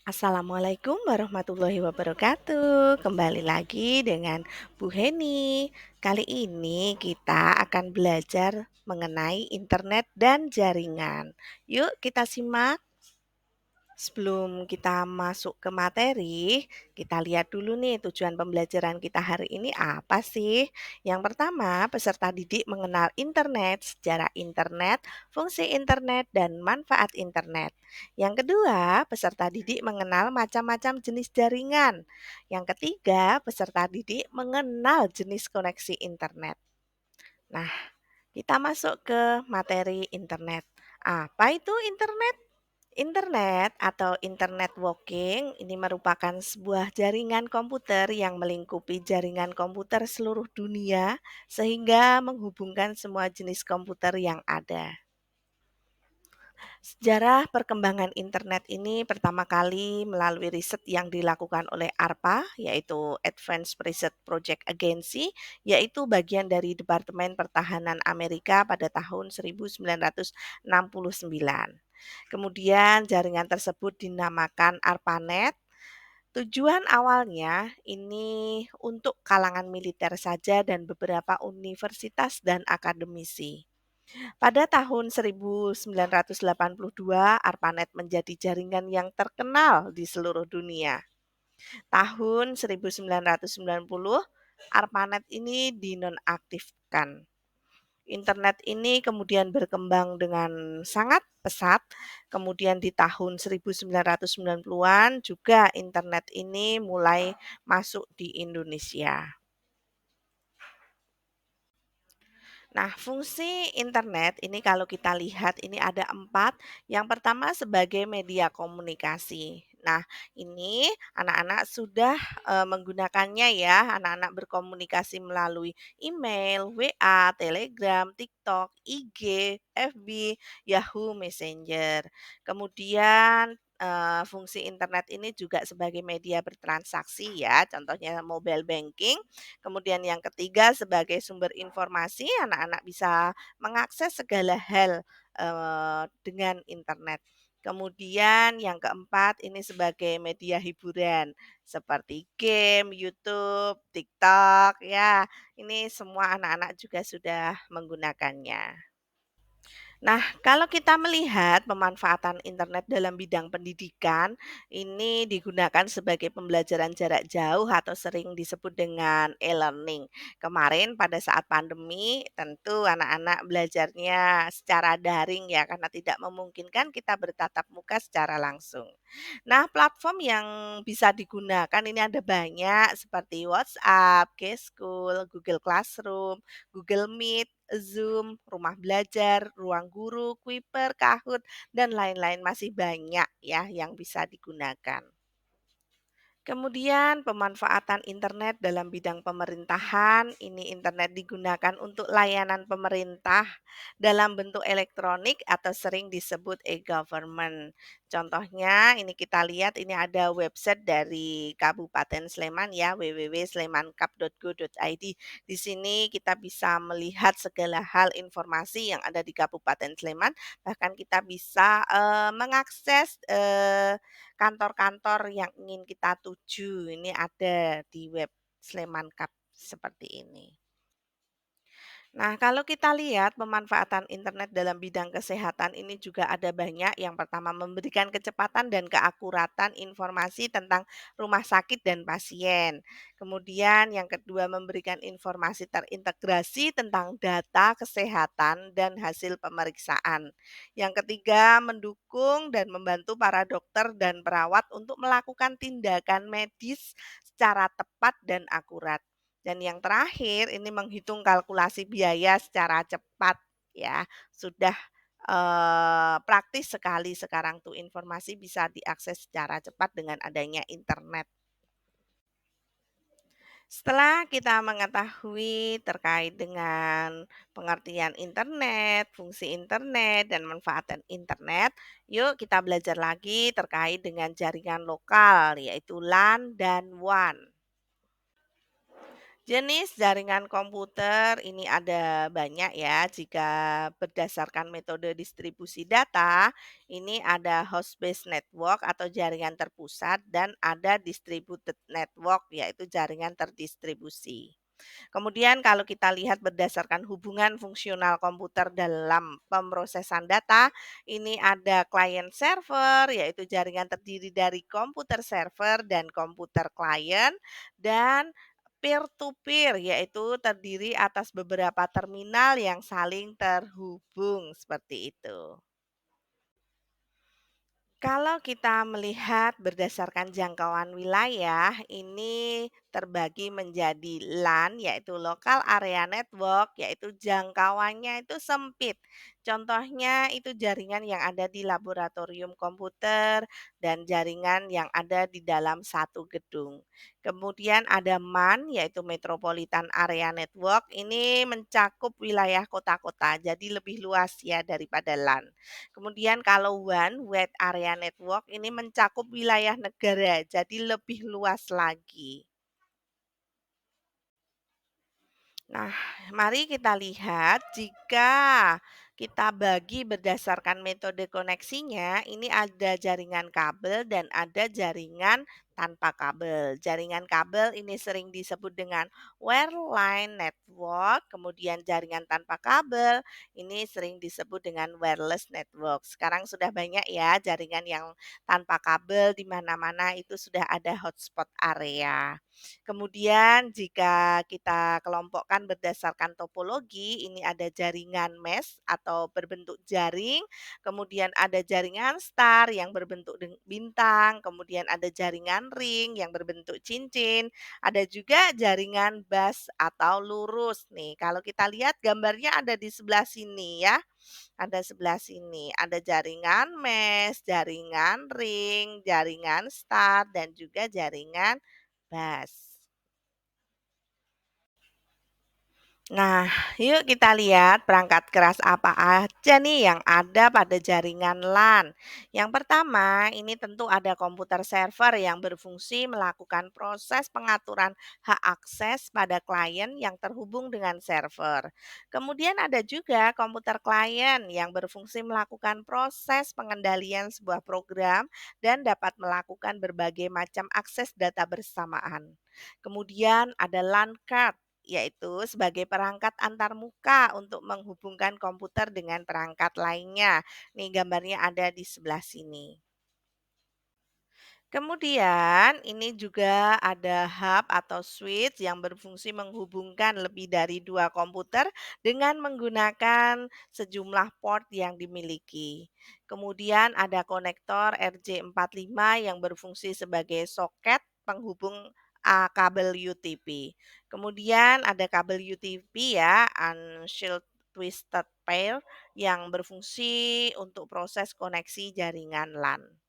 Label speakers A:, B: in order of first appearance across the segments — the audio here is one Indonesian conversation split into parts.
A: Assalamualaikum warahmatullahi wabarakatuh. Kembali lagi dengan Bu Heni. Kali ini kita akan belajar mengenai internet dan jaringan. Yuk kita simak. Sebelum kita masuk ke materi, kita lihat dulu nih tujuan pembelajaran kita hari ini apa sih? Yang pertama, peserta didik mengenal internet, sejarah internet, fungsi internet, dan manfaat internet. Yang kedua, peserta didik mengenal macam-macam jenis jaringan. Yang ketiga, peserta didik mengenal jenis koneksi internet. Nah, kita masuk ke materi internet. Apa itu internet? Internet atau internet working ini merupakan sebuah jaringan komputer yang melingkupi jaringan komputer seluruh dunia sehingga menghubungkan semua jenis komputer yang ada. Sejarah perkembangan internet ini pertama kali melalui riset yang dilakukan oleh ARPA, yaitu Advanced Research Project Agency, yaitu bagian dari Departemen Pertahanan Amerika pada tahun 1969. Kemudian jaringan tersebut dinamakan ARPANET. Tujuan awalnya ini untuk kalangan militer saja dan beberapa universitas dan akademisi. Pada tahun 1982, ARPANET menjadi jaringan yang terkenal di seluruh dunia. Tahun 1990, ARPANET ini dinonaktifkan. Internet ini kemudian berkembang dengan sangat pesat. Kemudian di tahun 1990-an juga internet ini mulai masuk di Indonesia. Nah, fungsi internet ini kalau kita lihat ini ada 4. Yang pertama sebagai media komunikasi. Nah, ini anak-anak sudah menggunakannya ya. Anak-anak berkomunikasi melalui email, WA, Telegram, TikTok, IG, FB, Yahoo Messenger. Kemudian fungsi internet ini juga sebagai media bertransaksi ya. Contohnya mobile banking. Kemudian yang ketiga sebagai sumber informasi, anak-anak bisa mengakses segala hal, dengan internet. Kemudian yang keempat ini sebagai media hiburan seperti game, YouTube, TikTok, ya. Ini semua anak-anak juga sudah menggunakannya. Nah, kalau kita melihat pemanfaatan internet dalam bidang pendidikan, ini digunakan sebagai pembelajaran jarak jauh atau sering disebut dengan e-learning. Kemarin pada saat pandemi, tentu anak-anak belajarnya secara daring ya, karena tidak memungkinkan kita bertatap muka secara langsung. Nah, platform yang bisa digunakan ini ada banyak seperti WhatsApp, Kschool, Google Classroom, Google Meet, Zoom, rumah belajar, ruang guru, Kuiper, Kahoot, dan lain-lain masih banyak ya yang bisa digunakan. Kemudian pemanfaatan internet dalam bidang pemerintahan, ini internet digunakan untuk layanan pemerintah dalam bentuk elektronik atau sering disebut e-government. Contohnya ini kita lihat ini ada website dari Kabupaten Sleman ya, www.slemankap.go.id. Di sini kita bisa melihat segala hal informasi yang ada di Kabupaten Sleman, bahkan kita bisa mengakses kantor-kantor yang ingin kita tuju, ini ada di web Sleman Cup seperti ini. Nah, kalau kita lihat pemanfaatan internet dalam bidang kesehatan ini juga ada banyak. Yang pertama memberikan kecepatan dan keakuratan informasi tentang rumah sakit dan pasien. Kemudian yang kedua memberikan informasi terintegrasi tentang data kesehatan dan hasil pemeriksaan. Yang ketiga mendukung dan membantu para dokter dan perawat untuk melakukan tindakan medis secara tepat dan akurat. Dan yang terakhir ini menghitung kalkulasi biaya secara cepat ya. Sudah, praktis sekali sekarang tuh informasi bisa diakses secara cepat dengan adanya internet. Setelah kita mengetahui terkait dengan pengertian internet, fungsi internet, dan manfaat internet, yuk kita belajar lagi terkait dengan jaringan lokal yaitu LAN dan WAN. Jenis jaringan komputer ini ada banyak ya. Jika berdasarkan metode distribusi data, ini ada host based network atau jaringan terpusat dan ada distributed network yaitu jaringan terdistribusi. Kemudian kalau kita lihat berdasarkan hubungan fungsional komputer dalam pemrosesan data, ini ada client server, yaitu jaringan terdiri dari komputer server dan komputer klien, dan peer-to-peer, yaitu terdiri atas beberapa terminal yang saling terhubung, seperti itu. Kalau kita melihat berdasarkan jangkauan wilayah, ini terbagi menjadi LAN, yaitu Local Area Network, yaitu jangkauannya itu sempit. Contohnya itu jaringan yang ada di laboratorium komputer dan jaringan yang ada di dalam satu gedung. Kemudian ada MAN, yaitu Metropolitan Area Network, ini mencakup wilayah kota-kota, jadi lebih luas ya daripada LAN. Kemudian kalau WAN, Wide Area Network, ini mencakup wilayah negara, jadi lebih luas lagi. Nah, mari kita lihat jika kita bagi berdasarkan metode koneksinya, ini ada jaringan kabel dan ada jaringan tanpa kabel. Jaringan kabel ini sering disebut dengan wireline network, kemudian jaringan tanpa kabel ini sering disebut dengan wireless network. Sekarang sudah banyak ya jaringan yang tanpa kabel di mana-mana itu sudah ada hotspot area. Kemudian jika kita kelompokkan berdasarkan topologi, ini ada jaringan mesh atau berbentuk jaring, kemudian ada jaringan star yang berbentuk bintang, kemudian ada jaringan ring yang berbentuk cincin, ada juga jaringan bus atau lurus. Nih, kalau kita lihat gambarnya ada di sebelah sini ya. Ada sebelah sini, ada jaringan mesh, jaringan ring, jaringan star, dan juga jaringan bus. Nah, yuk kita lihat perangkat keras apa aja nih yang ada pada jaringan LAN. Yang pertama, ini tentu ada komputer server yang berfungsi melakukan proses pengaturan hak akses pada klien yang terhubung dengan server. Kemudian ada juga komputer klien yang berfungsi melakukan proses pengendalian sebuah program dan dapat melakukan berbagai macam akses data bersamaan. Kemudian ada LAN card yaitu sebagai perangkat antarmuka untuk menghubungkan komputer dengan perangkat lainnya. Nih gambarnya ada di sebelah sini. Kemudian ini juga ada hub atau switch yang berfungsi menghubungkan lebih dari dua komputer dengan menggunakan sejumlah port yang dimiliki. Kemudian ada konektor RJ45 yang berfungsi sebagai soket penghubung kabel UTP. Kemudian ada kabel UTP ya, Unshield Twisted Pair yang berfungsi untuk proses koneksi jaringan LAN.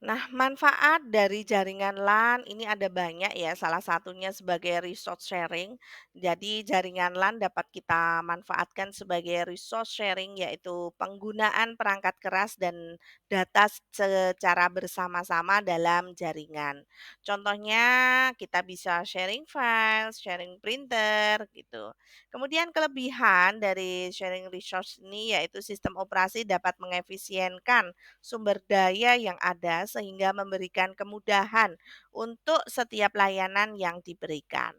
A: Nah, manfaat dari jaringan LAN ini ada banyak ya, salah satunya sebagai resource sharing. Jadi jaringan LAN dapat kita manfaatkan sebagai resource sharing yaitu penggunaan perangkat keras dan data secara bersama-sama dalam jaringan. Contohnya kita bisa sharing files, sharing printer gitu. Kemudian kelebihan dari sharing resource ini yaitu sistem operasi dapat mengefisienkan sumber daya yang ada sehingga memberikan kemudahan untuk setiap layanan yang diberikan.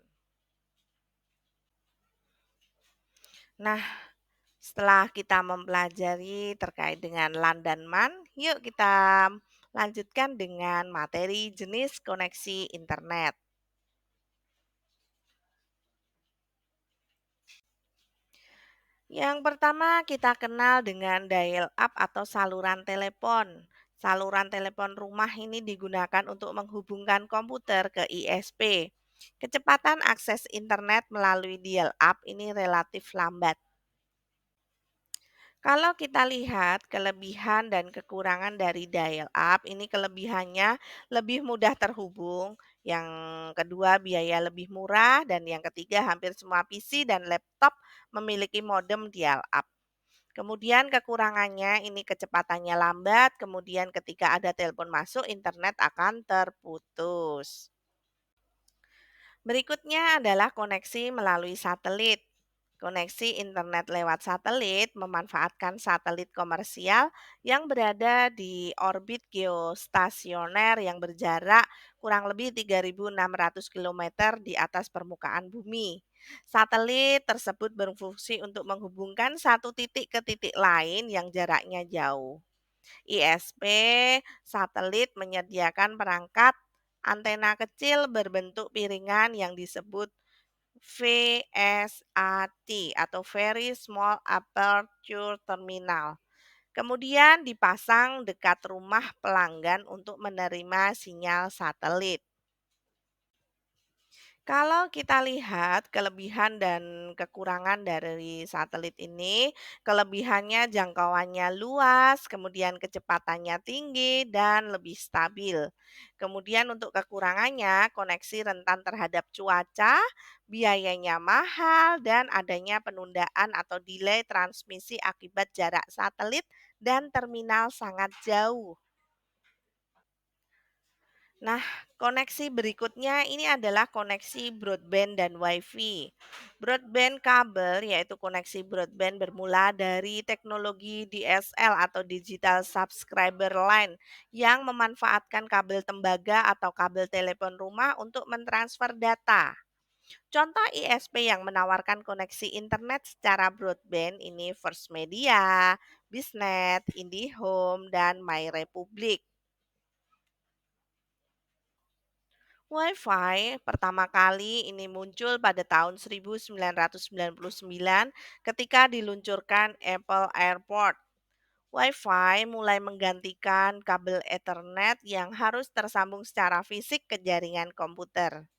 A: Nah, setelah kita mempelajari terkait dengan LAN dan MAN, yuk kita lanjutkan dengan materi jenis koneksi internet. Yang pertama kita kenal dengan dial up atau saluran telepon. Saluran telepon rumah ini digunakan untuk menghubungkan komputer ke ISP. Kecepatan akses internet melalui dial up ini relatif lambat. Kalau kita lihat kelebihan dan kekurangan dari dial up, ini kelebihannya lebih mudah terhubung, yang kedua biaya lebih murah, dan yang ketiga hampir semua PC dan laptop memiliki modem dial up. Kemudian kekurangannya ini kecepatannya lambat, kemudian ketika ada telepon masuk internet akan terputus. Berikutnya adalah koneksi melalui satelit. Koneksi internet lewat satelit memanfaatkan satelit komersial yang berada di orbit geostasioner yang berjarak kurang lebih 3.600 kilometer di atas permukaan bumi. Satelit tersebut berfungsi untuk menghubungkan satu titik ke titik lain yang jaraknya jauh. ISP satelit menyediakan perangkat antena kecil berbentuk piringan yang disebut VSAT atau Very Small Aperture Terminal. Kemudian dipasang dekat rumah pelanggan untuk menerima sinyal satelit. Kalau kita lihat kelebihan dan kekurangan dari satelit ini, kelebihannya jangkauannya luas, kemudian kecepatannya tinggi dan lebih stabil. Kemudian untuk kekurangannya, koneksi rentan terhadap cuaca, biayanya mahal, dan adanya penundaan atau delay transmisi akibat jarak satelit dan terminal sangat jauh. Nah, koneksi berikutnya ini adalah koneksi broadband dan WiFi. Broadband kabel yaitu koneksi broadband bermula dari teknologi DSL atau Digital Subscriber Line yang memanfaatkan kabel tembaga atau kabel telepon rumah untuk mentransfer data. Contoh ISP yang menawarkan koneksi internet secara broadband ini First Media, Bisnet, IndiHome, dan MyRepublik. WiFi pertama kali ini muncul pada tahun 1999 ketika diluncurkan Apple Airport. WiFi mulai menggantikan kabel Ethernet yang harus tersambung secara fisik ke jaringan komputer.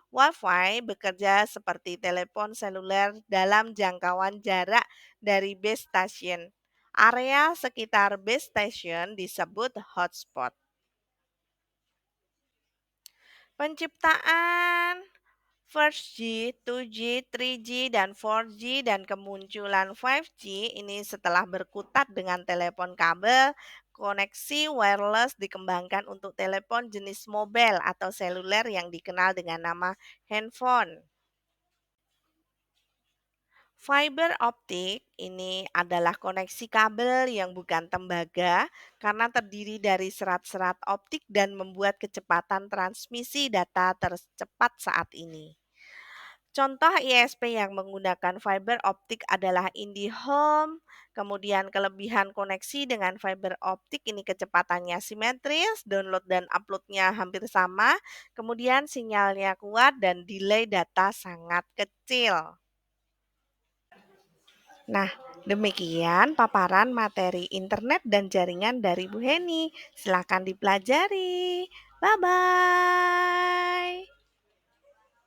A: WiFi bekerja seperti telepon seluler dalam jangkauan jarak dari base station. Area sekitar base station disebut hotspot. Penciptaan First G, 2G, 3G, dan 4G dan kemunculan 5G ini setelah berkutat dengan telepon kabel, koneksi wireless dikembangkan untuk telepon jenis mobile atau seluler yang dikenal dengan nama handphone. Fiber optik ini adalah koneksi kabel yang bukan tembaga karena terdiri dari serat-serat optik dan membuat kecepatan transmisi data tercepat saat ini. Contoh ISP yang menggunakan fiber optik adalah IndiHome. Kemudian kelebihan koneksi dengan fiber optik ini kecepatannya simetris, download dan uploadnya hampir sama. Kemudian sinyalnya kuat dan delay data sangat kecil. Nah, demikian paparan materi internet dan jaringan dari Bu Heni. Silakan dipelajari. Bye bye.